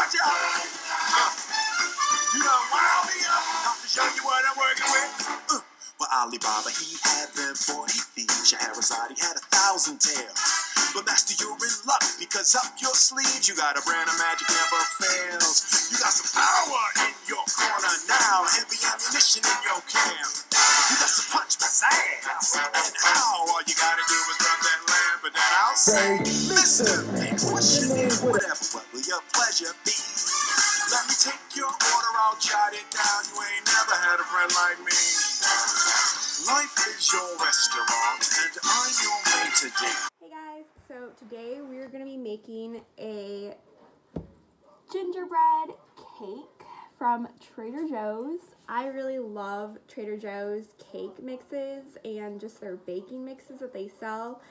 got you up. You done wound me up. Have to show you what I'm working with. Well, Alibaba, he had them 40 feet. Shahrazad, he had 1,000 tails. But master, you're in luck, because up your sleeves you got a brand of magic never fails. You got some power in your corner now, heavy ammunition in your camp. You got some punch pizzazz, and how all you gotta do is rub that lamp, and then I'll say, listen, what's your name? Whatever, what will your pleasure be? Let me take your order, I'll jot it down. You ain't never had a friend like me. Life is your restaurant, and I'm your maitre d'. Hey guys, so today we're going to be making a gingerbread cake from Trader Joe's. I really love Trader Joe's cake mixes and just their baking mixes that they sell.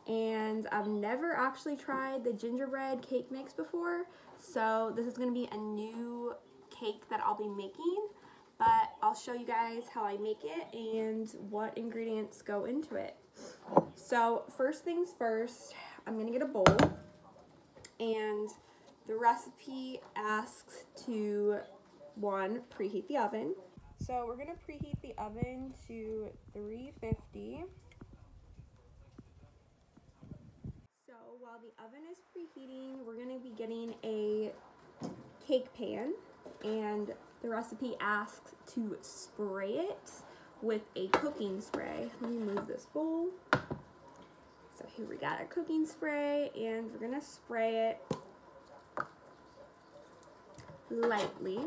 And I've never actually tried the gingerbread cake mix before, so this is going to be a new cake that I'll be making. But I'll show you guys how I make it and what ingredients go into it. So first things first, I'm going to get a bowl, and the recipe asks to, 1, preheat the oven. So we're going to preheat the oven to 350. So while the oven is preheating, we're going to be getting a cake pan, and the recipe asks to spray it with a cooking spray. Let me move this bowl. So here we got a cooking spray, and we're gonna spray it lightly.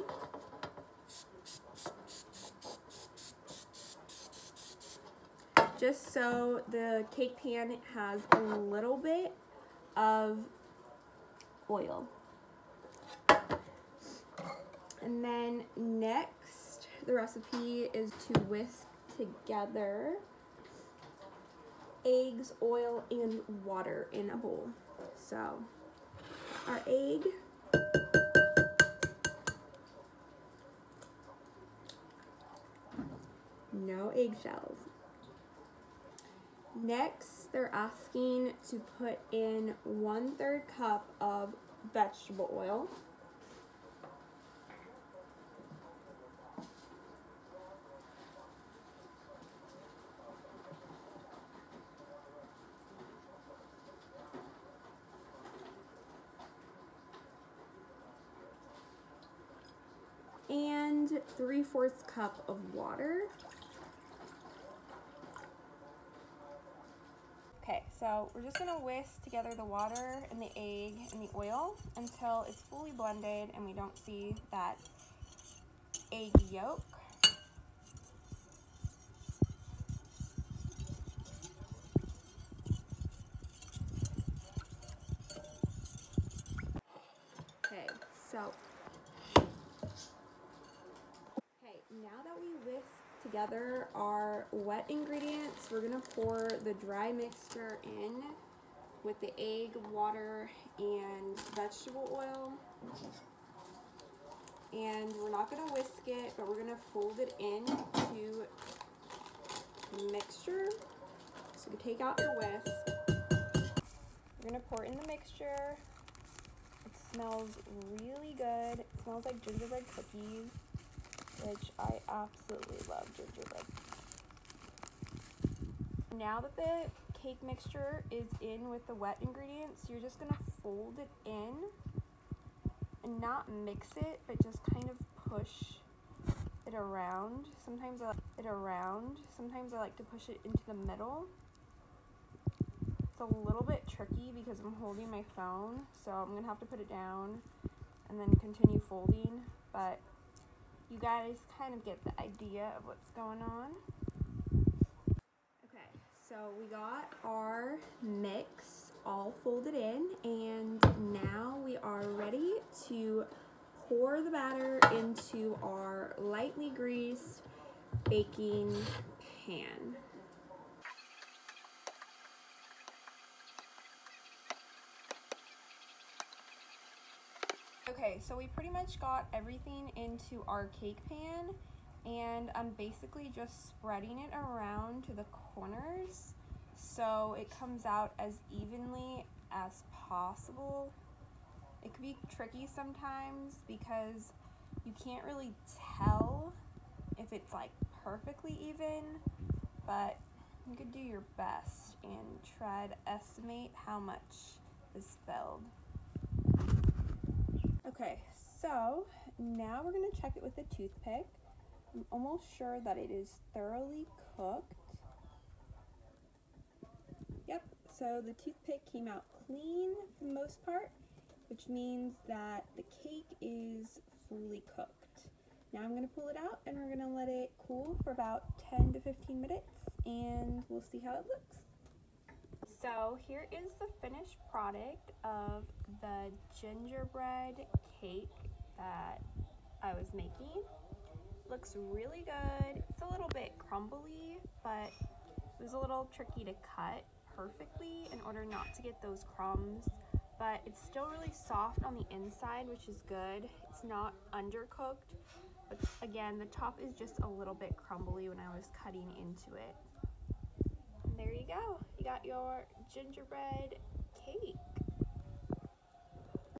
Just so the cake pan has a little bit of oil. And then next, the recipe is to whisk together eggs, oil, and water in a bowl. So our egg, no eggshells. Next, they're asking to put in 1/3 cup of vegetable oil. And 3/4 cup of water. Okay, so we're just gonna whisk together the water and the egg and the oil until it's fully blended and we don't see that egg yolk. Okay, so now that we whisk together our wet ingredients, we're gonna pour the dry mixture in with the egg, water, and vegetable oil. And we're not gonna whisk it, but we're gonna fold it into the mixture. So you take out your whisk. We're gonna pour in the mixture. It smells really good. It smells like gingerbread cookies, which I absolutely love gingerbread. Now that the cake mixture is in with the wet ingredients, you're just gonna fold it in and not mix it, but just kind of push it around. Sometimes I like to push it into the middle. It's a little bit tricky because I'm holding my phone, so I'm gonna have to put it down and then continue folding, but you guys kind of get the idea of what's going on. Okay, so we got our mix all folded in, and now we are ready to pour the batter into our lightly greased baking pan. Okay, so we pretty much got everything into our cake pan, and I'm basically just spreading it around to the corners so it comes out as evenly as possible. It can be tricky sometimes because you can't really tell if it's like perfectly even, but you could do your best and try to estimate how much is filled. Okay, so now we're gonna check it with a toothpick. I'm almost sure that it is thoroughly cooked. Yep, so the toothpick came out clean for the most part, which means that the cake is fully cooked. Now I'm going to pull it out and we're going to let it cool for about 10 to 15 minutes and we'll see how it looks. So here is the finished product of the gingerbread cake that I was making. Looks really good. It's a little bit crumbly, but it was a little tricky to cut perfectly in order not to get those crumbs, but it's still really soft on the inside, which is good. It's not undercooked, but again, the top is just a little bit crumbly when I was cutting into it. And there you go. You got your gingerbread cake.